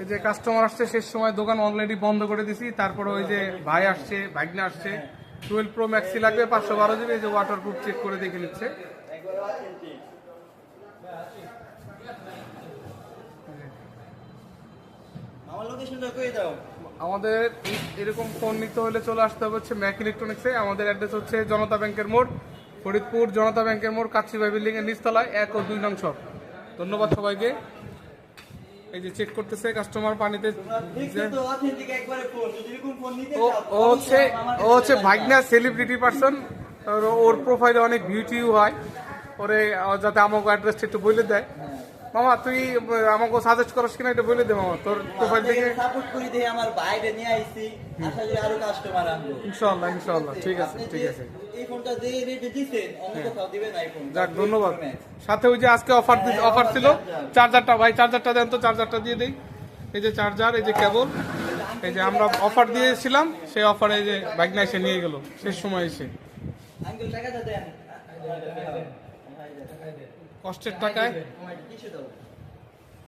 এই যে কাস্টমার আসছে, শেষ সময় দোকান অলরেডি বন্ধ করে দিছি। তারপরে ওই যে ভাই আসছে, ভাগ্নে আসছে, 12 Pro Max লাগবে 512 GB। এই যে ওয়াটারপ্রুফ চেক করে দেখে নিচ্ছে। আমাদের এরকম ফোন নিতে হলে চলে আসতে হবে হচ্ছে ম্যাক ইলেকট্রনিক্সে। আমাদের অ্যাড্রেস হচ্ছে জনতা ব্যাংকের মোড়, ফরিদপুর জনতা ব্যাংকের মোড়, কাচ্চিবাই বিল্ডিং এর নিচতলায় 1 ও 2 নং শপ। ধন্যবাদ সবাইকে। এই যে চেক করতেছে কাস্টমার পানিতে। ও হচ্ছে ভাগনা সেলিব্রিটি পারসন, ওর প্রোফাইলে অনেক বিউটি হয়। ওরে যাতে আমাকে অ্যাড্রেসটা একটু বলে দেয়। মামা তুই আমাকে সাজেস্ট করস কিনা এটা বলে দে মামা, তোর প্রোফাইল থেকে সাপোর্ট করি দেই। আমার বাইরে নিয়ে আইছি, আশা করি আরো কাস্টমার আনবো ইনশাআল্লাহ। ইনশাআল্লাহ ঠিক আছে, ঠিক আছে। এই ফোনটা যে রেটে দিবেন অন্য কোথাও দিবেন না। এই ফোন যাক, ধন্যবাদ। সাথে ওই যে আজকে অফার ছিল চার্জারটা, ভাই চার্জারটা দেন তো, চার্জারটা দিয়ে দেই। এই যে চার্জার, এই যে কেবল, এই যে আমরা অফার দিয়েছিলাম, সেই অফারে এই যে ভাগনা এসে নিয়ে গেল শেষ সময় এসে। আঙ্কেল টাকাটা দেন, কষ্টের টাকায় কিছু দাও।